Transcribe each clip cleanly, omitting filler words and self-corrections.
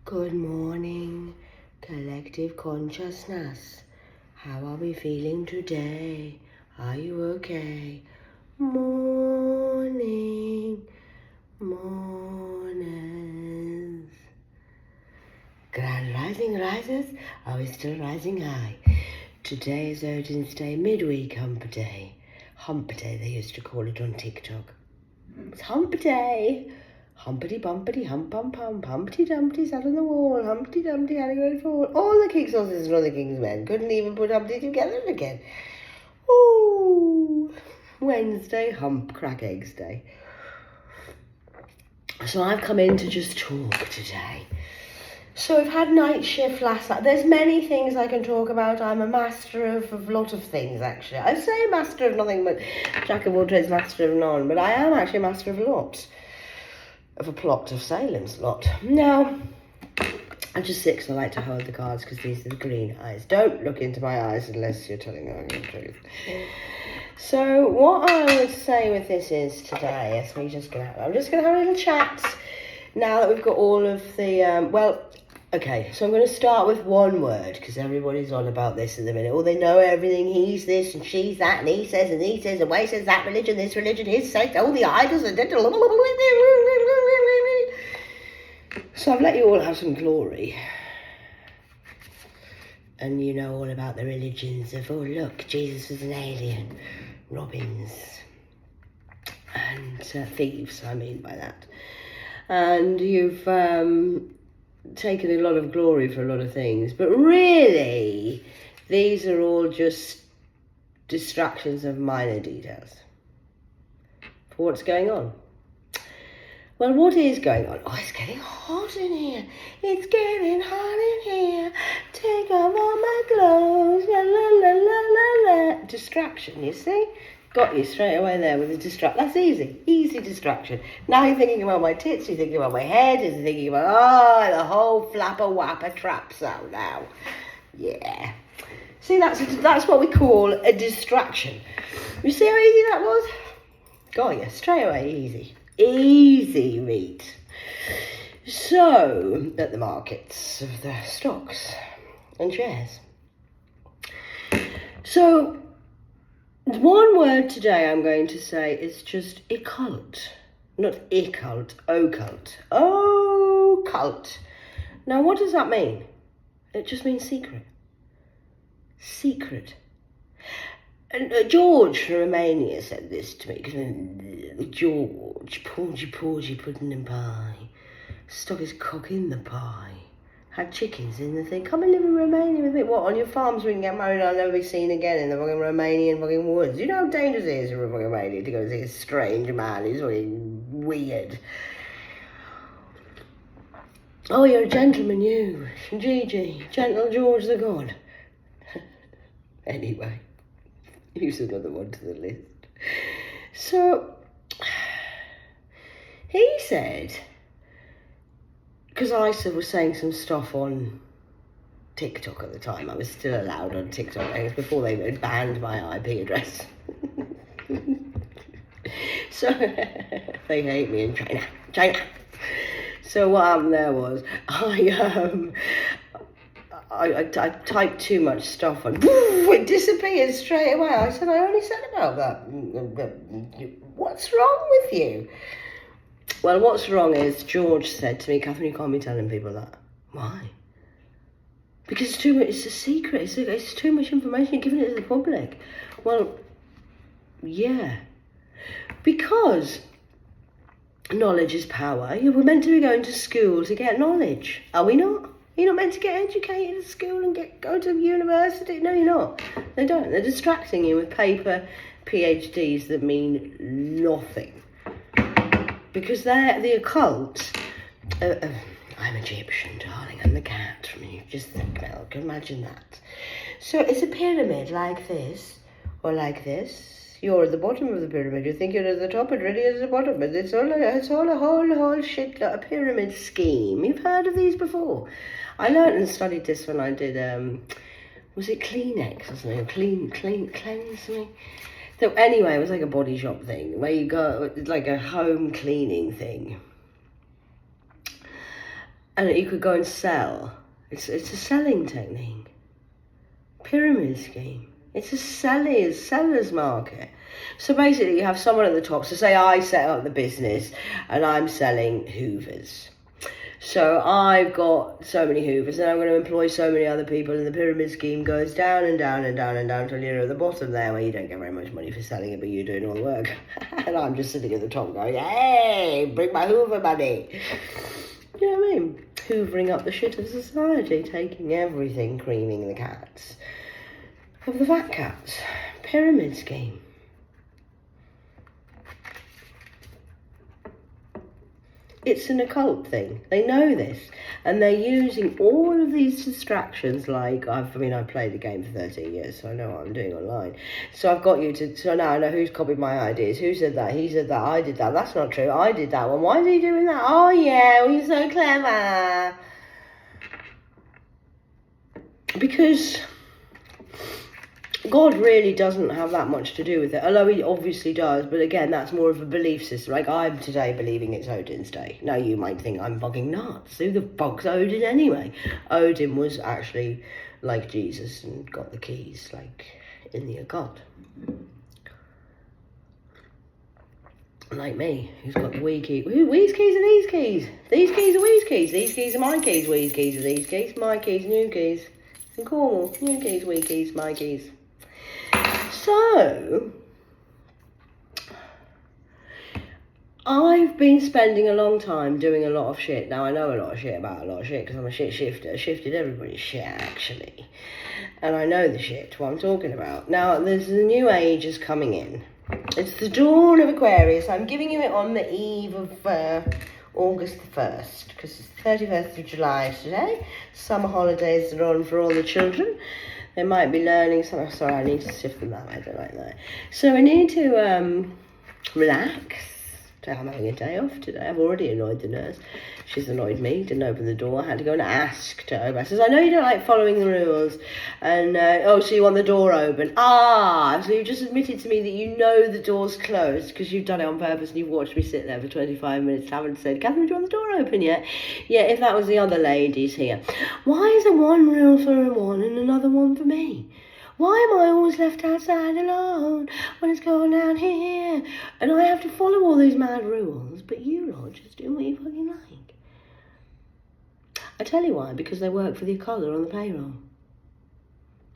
Good morning, collective consciousness. How are we feeling today? Are you okay? Morning, mornings. Grand rising risers, are we still rising high? Today is Odin's Day, midweek hump day. Hump day, they used to call it on TikTok. It's hump day. Humpity bumpity hump hump hump, Humpty Dumpty sat on the wall, Humpty Dumpty had a great fall. All the king's horses and all the king's men couldn't even put Humpty together again. Ooh, Wednesday, hump crack eggs day. So I've come in to just talk today. So I've had night shift last night. There's many things I can talk about. I'm a master of a lot of things, actually. I say master of nothing, but jack of all trades, master of none. But I am actually a master of a lot. Of a plot of Salem's lot. Now, I'm just 6 and I like to hold the cards because these are the green eyes. Don't look into my eyes unless you're telling me the truth. So what I would say with this is today, I'm just gonna have a little chat now that we've got all of the okay, so I'm going to start with one word because everybody's on about this in the minute. Oh, they know everything. He's this and she's that, and he says and Way says that religion, this religion, his sect, all the idols, and so I've let you all have some glory. And you know all about the religions of, oh, look, Jesus was an alien, Robins, and thieves, I mean by that. And you've taken a lot of glory for a lot of things, but really these are all just distractions of minor details for what's going on. Well, what is going on? Oh, it's getting hot in here. It's getting hot in here. Take off all my clothes. La la la la la la. Distraction, you see? Got you straight away there with the distraction. That's easy distraction. Now you're thinking about my tits, you're thinking about my head, you're thinking about, the whole flapper whapper trap sound now. Yeah. See, that's what we call a distraction. You see how easy that was? Got you, straight away, easy read. So, at the markets of the stocks and shares. So, one word today I'm going to say is just occult. Not occult, occult. Occult. Now, what does that mean? It just means secret. Secret. And George from Romania said this to me. George, porgy, pudding and pie. Stuck his cock in the pie. Had chickens in the thing. Come and live in Romania with me. What, on your farms we can get married and I'll never be seen again in the fucking Romanian fucking woods. You know how dangerous it is for a fucking Romania to go see a strange man who's fucking weird. Oh, you're a gentleman, you. Gigi. Gentle George the God. Anyway. Here's another one to the list. So, he said, because I was saying some stuff on TikTok at the time. I was still allowed on TikTok. It was before they had banned my IP address. So, they hate me in China. So what happened there was, I typed too much stuff and it disappeared straight away. I said, I only said about that. What's wrong with you? Well, what's wrong is George said to me, Catherine, you can't be telling people that. Why? Because it's too much. It's a secret. It's too much information. You're giving it to the public. Well, yeah. Because knowledge is power. We're meant to be going to school to get knowledge. Are we not? You're not meant to get educated at school and go to university. No, you're not. They don't. They're distracting you with paper PhDs that mean nothing. Because they're the occult. I'm Egyptian, darling. I'm the cat from you. Just think, Milk. Imagine that. So it's a pyramid like this or like this. You're at the bottom of the pyramid. You think you're at the top, it really is the bottom. But it's all a whole shit, a pyramid scheme. You've heard of these before. I learned and studied this when I did, was it Kleenex or something? Cleanse something? So anyway, it was like a body shop thing where you go, it's like a home cleaning thing. and you could go and sell. It's a selling technique. Pyramid scheme. It's a seller's market. So basically you have someone at the top. So say I set up the business and I'm selling Hoovers. So I've got so many Hoovers and I'm going to employ so many other people, and the pyramid scheme goes down and down and down and down until you're at the bottom there where you don't get very much money for selling it, but you're doing all the work. And I'm just sitting at the top going, hey, bring my Hoover money. You know what I mean? Hoovering up the shit of society, taking everything, creaming the cats of the fat cats. Pyramid scheme. It's an occult thing. They know this, and they're using all of these distractions. Like I've played the game for 13 years, so I know what I'm doing online. So I've got you to. So now I know who's copied my ideas. Who said that? He said that. I did that. That's not true. I did that one. Why is he doing that? Oh yeah, well, you're so clever. Because God really doesn't have that much to do with it, although he obviously does, but again, that's more of a belief system. Like, I'm today believing it's Odin's day. Now, you might think I'm fucking nuts. Who the fuck's Odin anyway? Odin was actually like Jesus and got the keys, like, in the occult. Like me, who's got the wee key. Wee's keys are these keys. These keys are wee's keys. These keys are my keys. Wee's keys are these keys. My keys, new keys. In Cornwall, new keys, wee keys, my keys. So, I've been spending a long time doing a lot of shit. Now, I know a lot of shit about a lot of shit because I'm a shit shifter. I shifted everybody's shit, actually. And I know the shit, what I'm talking about. Now, there's the new age is coming in. It's the dawn of Aquarius. I'm giving you it on the eve of August the 1st, because it's the 31st of July today. Summer holidays are on for all the children. They might be learning something. Sorry, I need to shift them that. I don't like that. So I need to relax. I'm having a day off today. I've already annoyed the nurse. She's annoyed me. Didn't open the door. I had to go and ask to open. I says, I know you don't like following the rules. And, so you want the door open. So you just admitted to me that you know the door's closed because you've done it on purpose and you've watched me sit there for 25 minutes. Haven't said, Catherine, do you want the door open yet? Yeah, if that was the other ladies here. Why is there one rule for one and another one for me? Why am I always left outside alone when it's going down here? And I have to follow all these mad rules, but you lot just do what you fucking like. I tell you why, because they work for the occult on the payroll.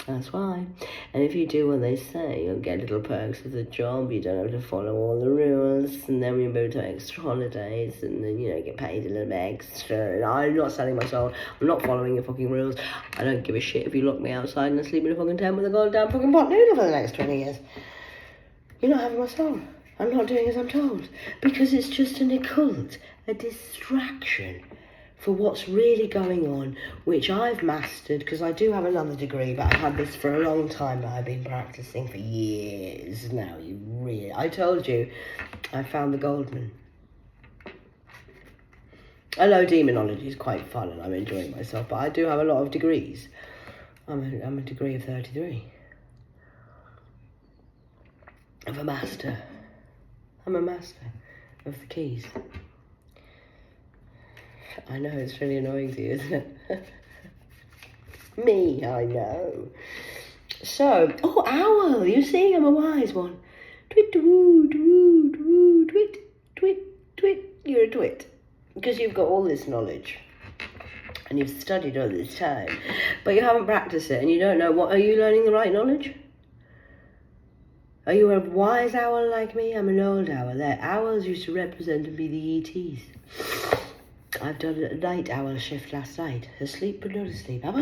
That's why. And if you do what they say, you'll get little perks of the job. You don't have to follow all the rules, and then you'll be able to take extra holidays, and then, get paid a little bit extra. And I'm not selling my soul. I'm not following your fucking rules. I don't give a shit if you lock me outside and I sleep in a fucking tent with a goddamn fucking pot noodle for the next 20 years. You're not having my soul. I'm not doing as I'm told. Because it's just an occult, a distraction for what's really going on, which I've mastered, because I do have another degree, but I've had this for a long time that I've been practicing for years now. I told you, I found the Goldman. Although demonology is quite fun and I'm enjoying myself, but I do have a lot of degrees. I'm a degree of 33. I'm a master of the keys. I know, it's really annoying to you, isn't it? Me, I know. So, owl, you see, I'm a wise one. Twit, twoo, twoo, twoo, twit, twit, twit. You're a twit. Because you've got all this knowledge. And you've studied all this time. But you haven't practiced it, and you don't know are you learning the right knowledge? Are you a wise owl like me? I'm an old owl. Owls used to represent and be the ETs. I've done a night owl shift last night. Asleep but not asleep. I'm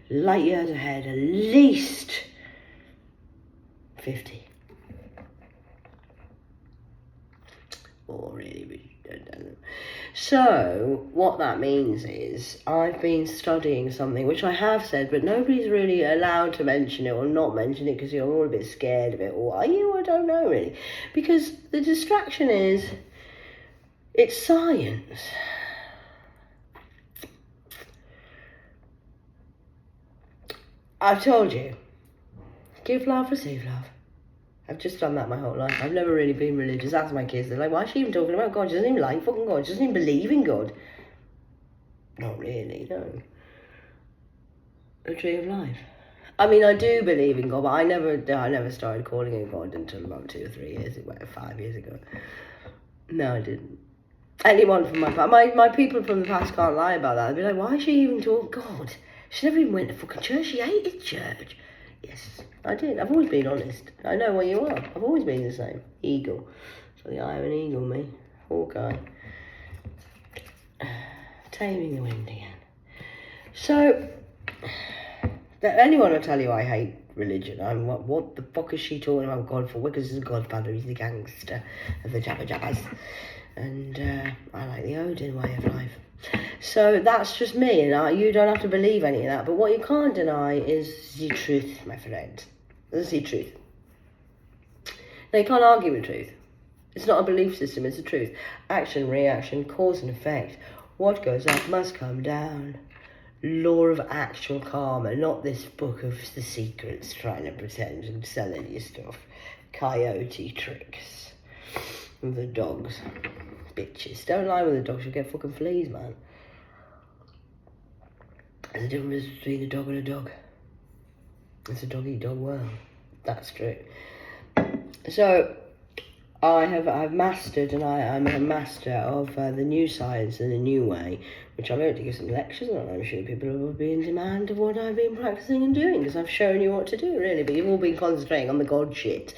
light years ahead, at least 50. Or really, so what that means is I've been studying something which I have said, but nobody's really allowed to mention it or not mention it because you're all a bit scared of it, or are you? I don't know really, because the distraction is it's science. I've told you, give love, receive love. I've just done that my whole life. I've never really been religious. That's my kids. They're like, why is she even talking about God? She doesn't even like fucking God. She doesn't even believe in God. Not really, no. The tree of life. I mean, I do believe in God, but I never started calling him God until about 2 or 3 years ago, 5 years ago. No, I didn't. Anyone from my people from the past can't lie about that. They'd be like, why is she even talking God? She never even went to fucking church. She hated church. Yes, I did. I've always been honest. I know what you are. I've always been the same. Eagle. So the eye of an eagle, me. Hawkeye. Taming the wind again. So, anyone will tell you I hate religion. I'm what the fuck is she talking about God for? Because he's a godfather, he's the gangster of the Jabba Jabbas. And I like the Odin way of life. So that's just me, and you don't have to believe any of that. But what you can't deny is the truth, my friend. That's the truth. Now, you can't argue with truth. It's not a belief system, it's the truth. Action, reaction, cause and effect. What goes up must come down. Law of actual karma, not this book of the secrets trying to pretend and selling you stuff. Coyote tricks. The dogs. Bitches. Don't lie with the dogs, you'll get fucking fleas, man. There's a difference between a dog and a dog. It's a dog-eat-dog world. That's true. So, I've mastered, and I'm a master of the new science and the new way, which I'm going to give some lectures on. I'm sure people will be in demand of what I've been practicing and doing, because I've shown you what to do, really. But you've all been concentrating on the God shit,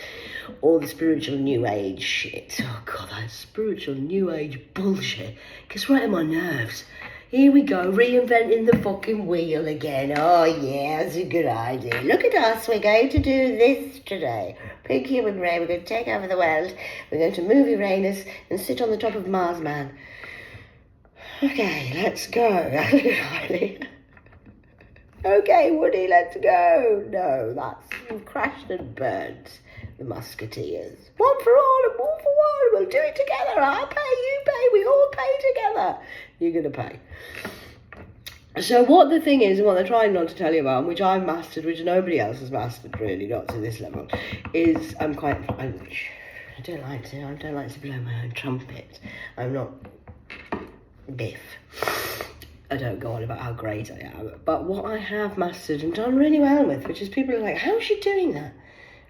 or the spiritual new age shit. Oh God, that spiritual new age bullshit gets right in my nerves. Here we go, reinventing the fucking wheel again. Oh yeah, that's a good idea. Look at us, we're going to do this today. Big human brain, we're going to take over the world. We're going to move Uranus and sit on the top of Mars, man. Okay, let's go. That's a good idea. Okay, Woody, let's go. No, you've crashed and burned. The Musketeers. One for all and all for one. We'll do it together. I'll pay, you pay, we all pay together. You're going to pay. So what the thing is, and what they're trying not to tell you about, and which I've mastered, which nobody else has mastered really, not to this level, is I don't like to blow my own trumpet. I'm not Biff. I don't go on about how great I am. But what I have mastered and done really well with, which is people are like, how's she doing that?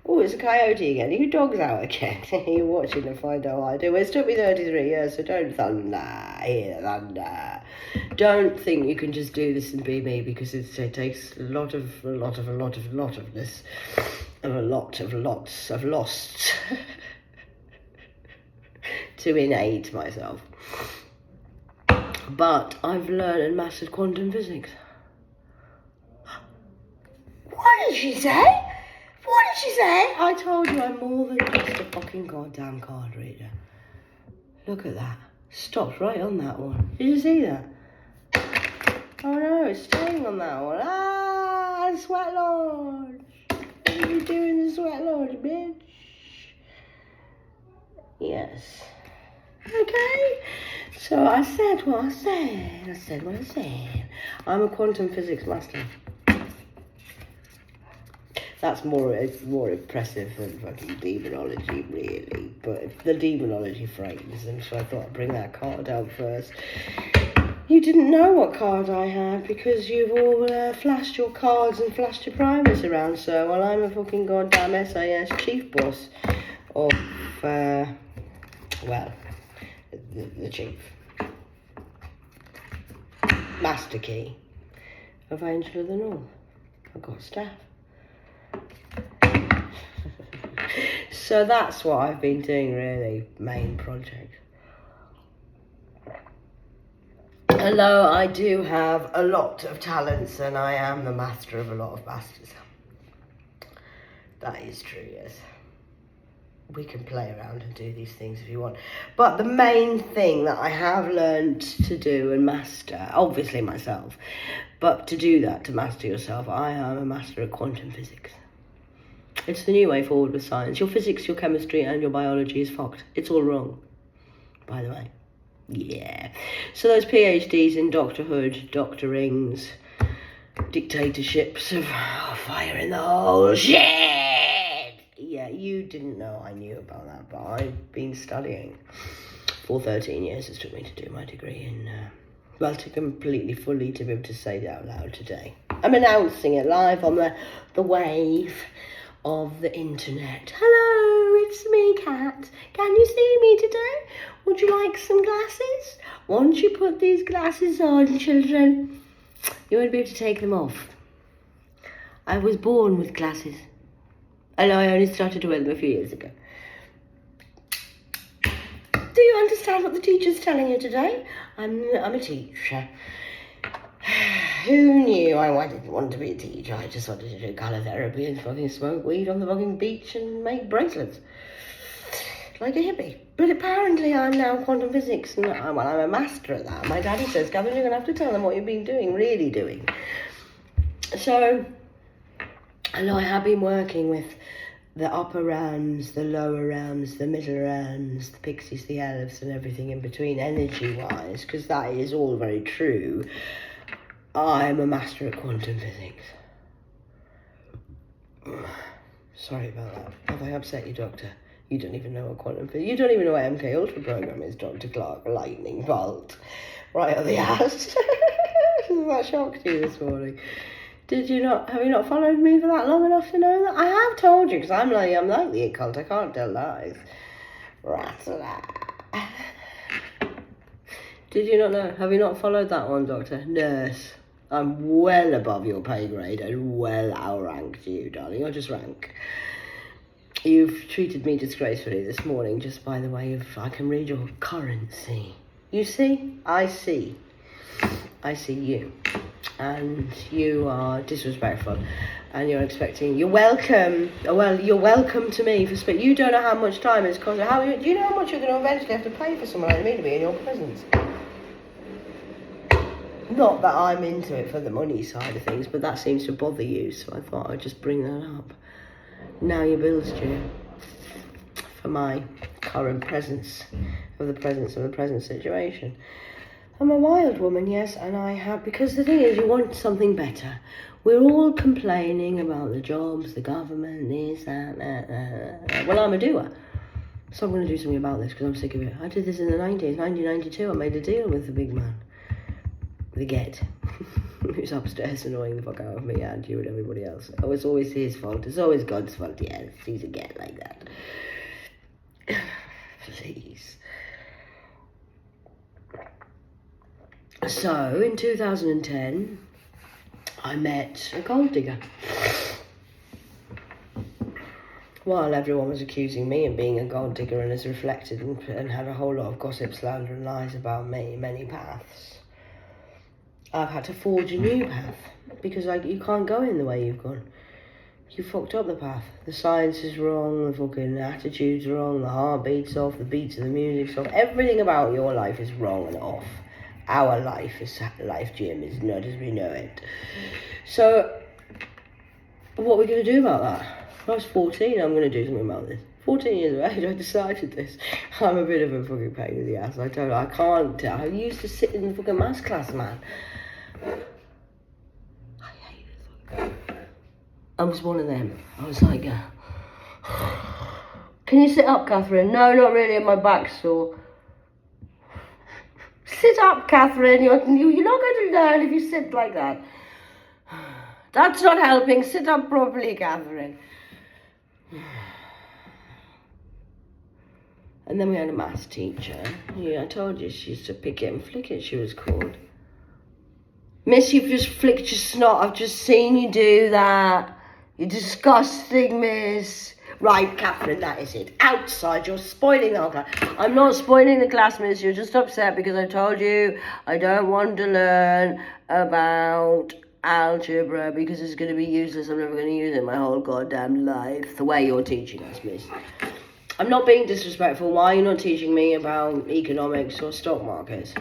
Oh, it's a coyote again. Are you dogs out again? You're watching to find out what I do. Well, it took me 33 years, so don't hear thunder. Don't think you can just do this and be me, because it takes a lot of lots to innate myself. But I've learned and mastered quantum physics. What did she say? What did she say? I told you I'm more than just a fucking goddamn card reader. Look at that. Stopped right on that one. Did you see that? Oh no, it's staying on that one. Ah, sweat lodge. What are you doing, the sweat lodge, bitch? Yes. Okay. So I said what I said. I said what I said. I'm a quantum physics master. That's more impressive than fucking demonology, really. But the demonology frames, and so I thought I'd bring that card out first. You didn't know what card I had because you've all flashed your cards and flashed your privates around. So, well, I'm a fucking goddamn SAS chief boss of, the chief. Master key of Angel of the North. I've got staff. So that's what I've been doing, really, main project. Although I do have a lot of talents and I am the master of a lot of masters. That is true, yes. We can play around and do these things if you want. But the main thing that I have learned to do and master, obviously myself, but to do that, to master yourself, I am a master of quantum physics. It's the new way forward with science. Your physics, your chemistry, and your biology is fucked. It's all wrong, by the way. Yeah. So those PhDs in doctorhood, doctorings, dictatorships of fire in the hole, shit! Yeah, you didn't know I knew about that, but I've been studying for 13 years. It took me to do my degree in Well, to completely, fully to be able to say it out loud today. I'm announcing it live on the wave of the internet. Hello, it's me, Kat. Can you see me today? Would you like some glasses? Once you put these glasses on, children, you won't be able to take them off. I was born with glasses. I know I only started to wear them a few years ago. Do you understand what the teacher's telling you today? I'm a teacher. Who knew I didn't want to be a teacher? I just wanted to do colour therapy and fucking smoke weed on the fucking beach and make bracelets. Like a hippie. But apparently I'm now quantum physics and I'm a master at that. My daddy says, Gavin, you're going to have to tell them what you've been doing, really doing. So, I know I have been working with the upper realms, the lower realms, the middle realms, the pixies, the elves, and everything in between, energy-wise, because that is all very true. I'm a master at quantum physics. Sorry about that. Have I upset you, Doctor? You don't even know what quantum physics... You don't even know what MK Ultra program is, Dr. Clark. Lightning bolt. Right on the ass. That shocked you this morning. Did you not? Have you not followed me for that long enough to know that? I have told you, because I'm like the occult. I can't tell lies. Did you not know? Have you not followed that one, Doctor? Nurse. I'm well above your pay grade and well outranked you, darling. You're just rank. You've treated me disgracefully this morning just by the way of I can read your currency. You see? I see. I see you. And you are disrespectful, and you're welcome. Well, you're welcome to me for speaking. You don't know how much time it's costing. Do you know how much you're going to eventually have to pay for someone like me to be in your presence? Not that I'm into it for the money side of things, but that seems to bother you, so I thought I'd just bring that up. Now your bill's due for my current presence of the present situation. I'm a wild woman, yes, and I have, because the thing is, you want something better. We're all complaining about the jobs, the government, this, that. Well, I'm a doer. So I'm going to do something about this, because I'm sick of it. I did this in the 90s, 1992, I made a deal with the big man. The Get. Who's upstairs annoying the fuck out of me and you and everybody else. Oh, it's always his fault. It's always God's fault, yes. He's a Get like that. Please. So, in 2010, I met a gold digger. While everyone was accusing me of being a gold digger and has reflected and had a whole lot of gossip, slander and lies about me, many paths, I've had to forge a new path because you can't go in the way you've gone. You fucked up the path. The science is wrong, the fucking attitude's wrong, the heartbeat's off, the beats of the music's off. Everything about your life is wrong and off. Our life, Jim, is not as we know it. So, what are we going to do about that? When I was 14, I'm going to do something about this. 14 years of age, I decided this. I'm a bit of a fucking pain in the ass. I can't. I used to sit in the fucking maths class, man. I hate it. I was one of them. I was like, can you sit up, Catherine? No, not really, my back's sore. Sit up, Catherine. You're not going to learn if you sit like that. That's not helping. Sit up properly, Catherine. And then we had a maths teacher. Yeah, I told you she used to pick it and flick it, she was called. Miss, you've just flicked your snot. I've just seen you do that. You're disgusting, miss. Right, Catherine, that is it. Outside, you're spoiling the whole class. I'm not spoiling the class, miss. You're just upset because I told you I don't want to learn about algebra because it's going to be useless. I'm never going to use it my whole goddamn life. The way you're teaching us, miss. I'm not being disrespectful. Why are you not teaching me about economics or stock markets?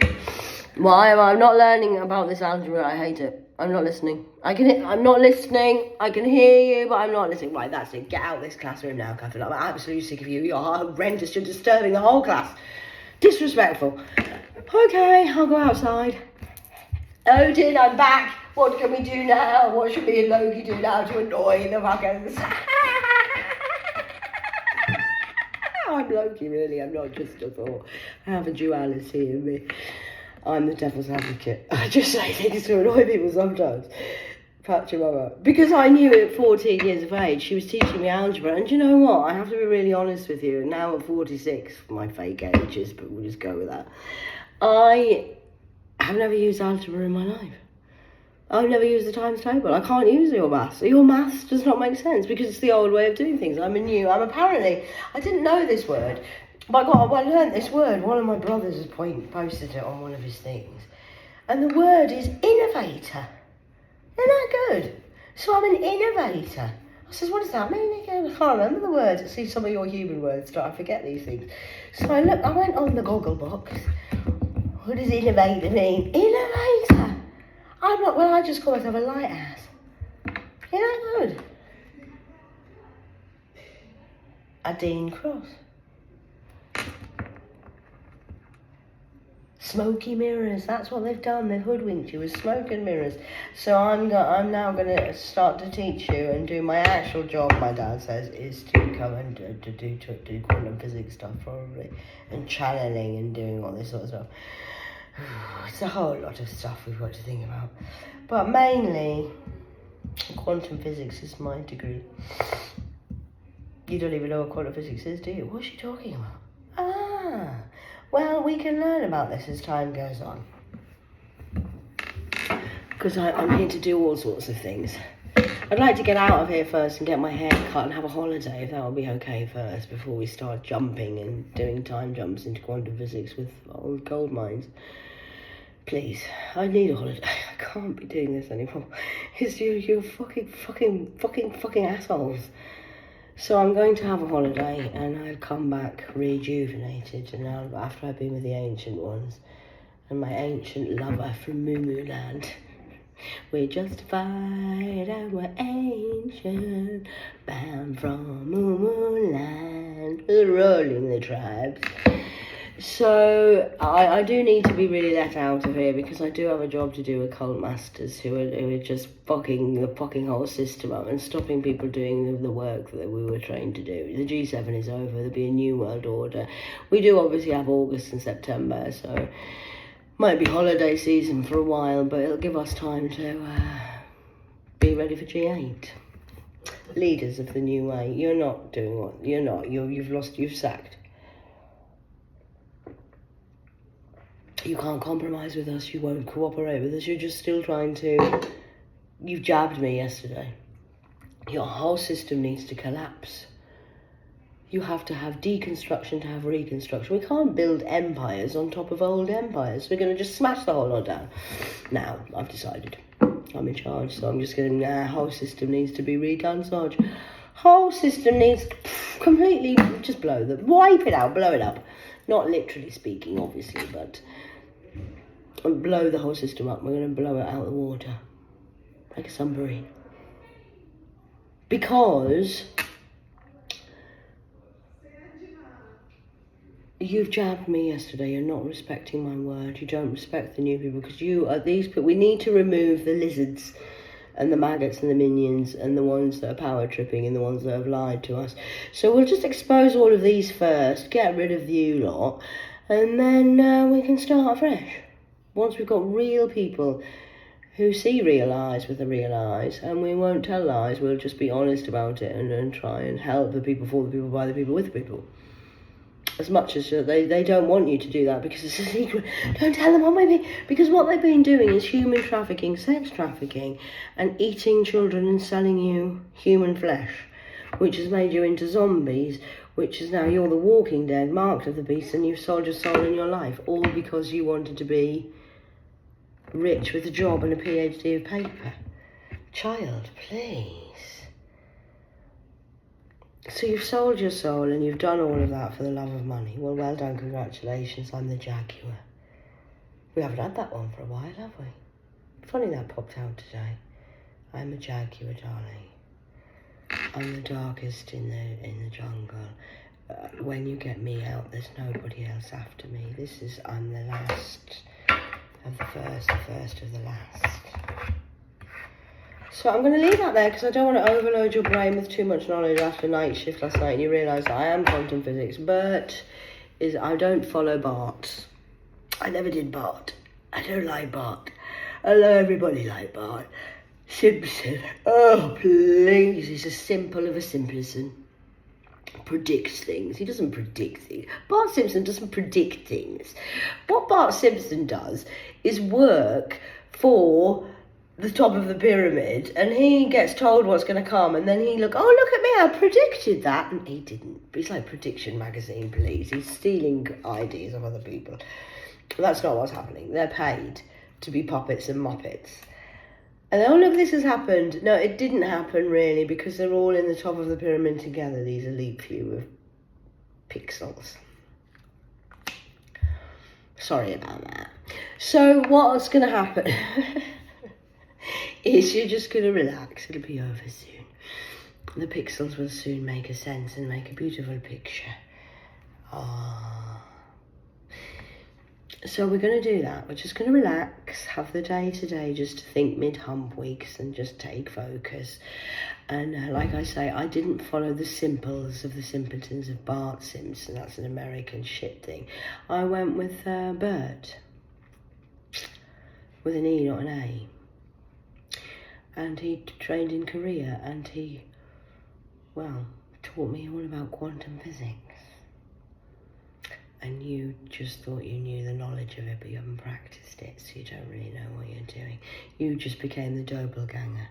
Why am I not learning about this algebra? I hate it. I'm not listening. I'm not listening. I can hear you, but I'm not listening. Right, that's it. Get out of this classroom now, Catherine. I'm absolutely sick of you. You're horrendous. You're disturbing the whole class. Disrespectful. Okay, I'll go outside. Odin, I'm back. What can we do now? What should me and Loki do now to annoy the fuckers? I'm Loki, really. I'm not just a thought. I have a duality in me. I'm the devil's advocate. I just say things to annoy people sometimes. Pat your mama. Because I knew at 14 years of age, she was teaching me algebra. And you know what? I have to be really honest with you. Now at 46, my fake ages, but we'll just go with that. I have never used algebra in my life. I've never used the times table. I can't use your maths. Your maths does not make sense because it's the old way of doing things. I didn't know this word, but I learned this word. One of my brothers has posted it on one of his things. And the word is innovator. Isn't that good? So I'm an innovator. I says, what does that mean again? I can't remember the words. I see some of your human words, I forget these things. So I went on the Goggle box. What does innovator mean? Innovator! I'm not, well, I just call myself a light ass. Isn't that good? A Dean Cross. Smoky mirrors, that's what they've done. They've hoodwinked you with smoke and mirrors. So I'm now going to start to teach you and do my actual job, my dad says, is to come and do quantum physics stuff probably, and channeling and doing all this sort of stuff. It's a whole lot of stuff we've got to think about. But mainly, quantum physics is my degree. You don't even know what quantum physics is, do you? What's she talking about? Ah, well, we can learn about this as time goes on. Because I'm here to do all sorts of things. I'd like to get out of here first and get my hair cut and have a holiday, if that would be okay first, before we start jumping and doing time jumps into quantum physics with old gold mines. Please, I need a holiday. I can't be doing this anymore. It's you're fucking assholes. So I'm going to have a holiday and I'll come back rejuvenated, and after I've been with the ancient ones and my ancient lover from Moo Land. We're justified and we're ancient, bound from Moo Land, rolling the tribes. So I do need to be really let out of here because I do have a job to do with cult masters who are just fucking the fucking whole system up and stopping people doing the work that we were trained to do. The G7 is over. There'll be a new world order. We do obviously have August and September, so might be holiday season for a while, but it'll give us time to be ready for G8. Leaders of the new way, you're not doing what you're not. You've sacked. You can't compromise with us. You won't cooperate with us. You're just still trying to. You've jabbed me yesterday. Your whole system needs to collapse. You have to have deconstruction to have reconstruction. We can't build empires on top of old empires. We're going to just smash the whole lot down. Now, I've decided. I'm in charge, so I'm just going to... whole system needs to be redone, Sarge. Whole system needs completely... Just wipe it out, blow it up. Not literally speaking, obviously, but... blow the whole system up. We're going to blow it out of the water. Like a submarine. Because... you've jabbed me yesterday. You're not respecting my word. You don't respect the new people because you are these people. We need to remove the lizards and the maggots and the minions and the ones that are power tripping and the ones that have lied to us. So we'll just expose all of these first, get rid of you lot, and then we can start afresh. Once we've got real people who see real eyes with the real eyes, and we won't tell lies, we'll just be honest about it and try and help the people, for the people, by the people, with the people. As much as they don't want you to do that because it's a secret. Don't tell them what maybe, because what they've been doing is human trafficking, sex trafficking, and eating children and selling you human flesh, which has made you into zombies, which is now you're the walking dead, marked of the beast, and you've sold your soul and your life, all because you wanted to be rich with a job and a PhD of paper. Child, please. So you've sold your soul and you've done all of that for the love of money. Well done, congratulations, I'm the Jaguar. We haven't had that one for a while, have we? Funny that popped out today. I'm a Jaguar, darling. I'm the darkest in the jungle. When you get me out, there's nobody else after me. I'm the last of the first of the last. So I'm going to leave that there because I don't want to overload your brain with too much knowledge after night shift last night and you realise that I am quantum physics, but I don't follow Bart. I never did Bart. I don't like Bart. I know everybody like Bart. Simpson. Oh, please. He's as simple of a simpleton. Predicts things. He doesn't predict things. Bart Simpson doesn't predict things. What Bart Simpson does is work for the top of the pyramid, and he gets told what's going to come, and then he look at me, I predicted that, and he didn't. It's like Prediction Magazine, please. He's stealing ideas of other people. That's not what's happening. They're paid to be puppets and muppets. And all of this has happened. No, it didn't happen really, because they're all in the top of the pyramid together, these elite few of pixels. Sorry about that. So what's going to happen is you're just going to relax. It'll be over soon. The pixels will soon make a sense and make a beautiful picture. So we're going to do that. We're just going to relax, have the day today just to think mid-hump weeks and just take focus. And like I say, I didn't follow the simples of the simpletons of Bart Simpson. That's an American shit thing. I went with Bert, with an E, not an A. And he trained in Korea, and he, well, taught me all about quantum physics. And you just thought you knew the knowledge of it, but you haven't practiced it, so you don't really know what you're doing. You just became the doppelganger,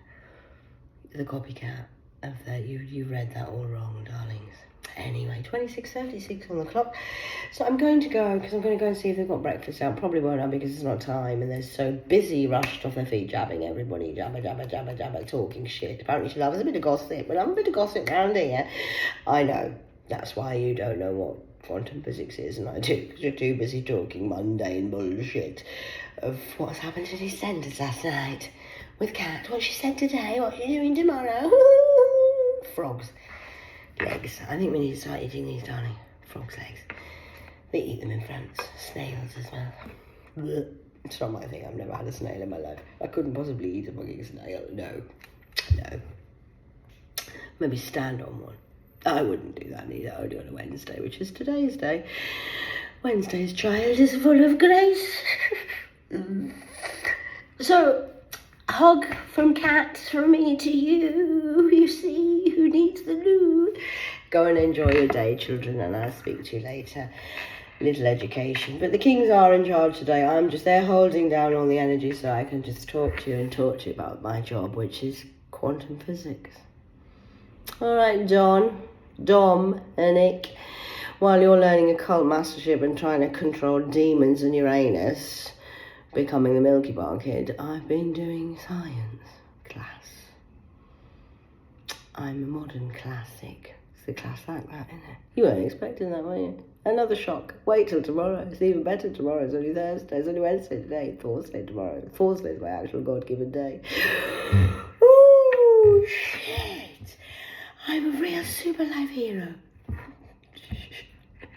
the copycat of that. You read that all wrong, darlings. Anyway, 26:36 on the clock. So I'm going to go, because I'm going to go and see if they've got breakfast out. Probably won't have, because it's not time, and they're so busy, rushed off their feet, jabbing everybody, jabber, jabber, jabber, jabber, talking shit. Apparently she loves a bit of gossip. We'll have a bit of gossip around here. I know. That's why you don't know what quantum physics is, and I do, because you're too busy talking mundane bullshit of what's happened to these centres last night with Kat. What she said today, what she's doing tomorrow. Frogs' legs. I think we need to start eating these, darling. Frogs' legs. They eat them in France. Snails as well. Blech. It's not my thing. I've never had a snail in my life. I couldn't possibly eat a fucking snail. No. Maybe stand on one. I wouldn't do that either. I would do it on a Wednesday, which is today's day. Wednesday's child is full of grace. So, hug from Kat, from me to you. You see, who needs the loo? Go and enjoy your day, children, and I'll speak to you later. Little education. But the kings are in charge today. I'm just there holding down all the energy so I can just talk to you about my job, which is quantum physics. All right, Dom, and Nick, while you're learning occult mastership and trying to control demons and Uranus, becoming the Milky Bar kid, I've been doing science class. I'm a modern classic. It's the class like that, isn't it? You weren't expecting that, were you? Another shock. Wait till tomorrow. It's even better tomorrow. It's only Thursday. It's only Wednesday today. Thursday tomorrow. Thursday's my actual God-given day. Oh, shit. I'm a real super life hero.